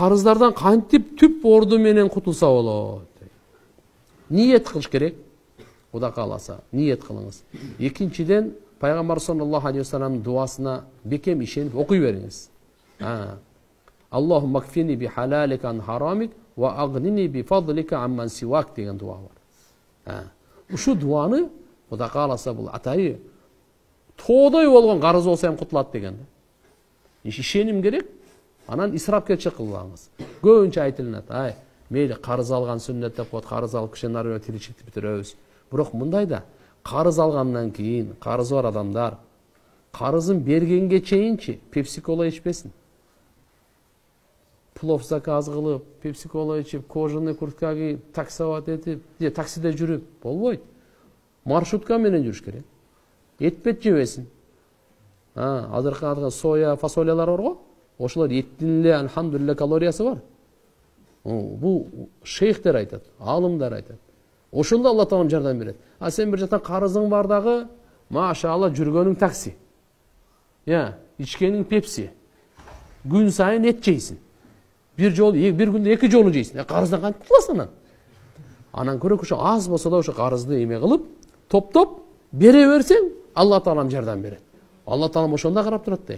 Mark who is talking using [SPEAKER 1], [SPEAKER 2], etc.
[SPEAKER 1] карыздардан кантип түп орду менен кутулса болот. Ниет кылыш керек. Кудай кааласа, ниет кылыңыз. Экинчиден, Пайгамбар саллаллаху алейхи вассаламдын дуасына бекем ишенип окуй бериңиз. Аллахумма кфини би халалика ан харамик ва агнини би фадлика амман сивак деген дуа бар. Ушу дуаны Кудай кааласа бул атайы тоодой болгон карыз болсо эм кутулат деген. Ишеним керек. Анан исрапкерчилик кылбаңыз. Көбүнчө айтылат, мейли карыз алган сүннет деп коет, карыз алып кишинин ары тиричиликти бүтүрөбүз. Бирок мындай да, карыз алгандан кийин карызы бар адамдар карызын бергенге чейинчи пепси-кола ичпесин. Плов заказ кылып, пепси-кола ичип, кожаный куртка кийип, таксовать этип, же таксиде жүрүп болбойт. Маршрутка менен жүрүш керек. Этпет жебесин. Азыркы соя, фасолиялар бар го. Ошолор еттин эле алхамдулилля калориясы бар. Бул шейхтер айтат, алымдар айтат. Ошондо Алла таалам жардам берет. Сен бир жактан карызың бар дагы, машалла жүргөнүң такси. Ичкениң пепси. Күн сайын эт жейсин. Bir күндө эки жолу жейсин. Карыздан кантип кыласың анан? Анан көрөк ошо аз болсо да ошо карызды эме кылып, топтоп бере берсең, Алла таалам жардам берет. Алла таалам ошондо карап турат да.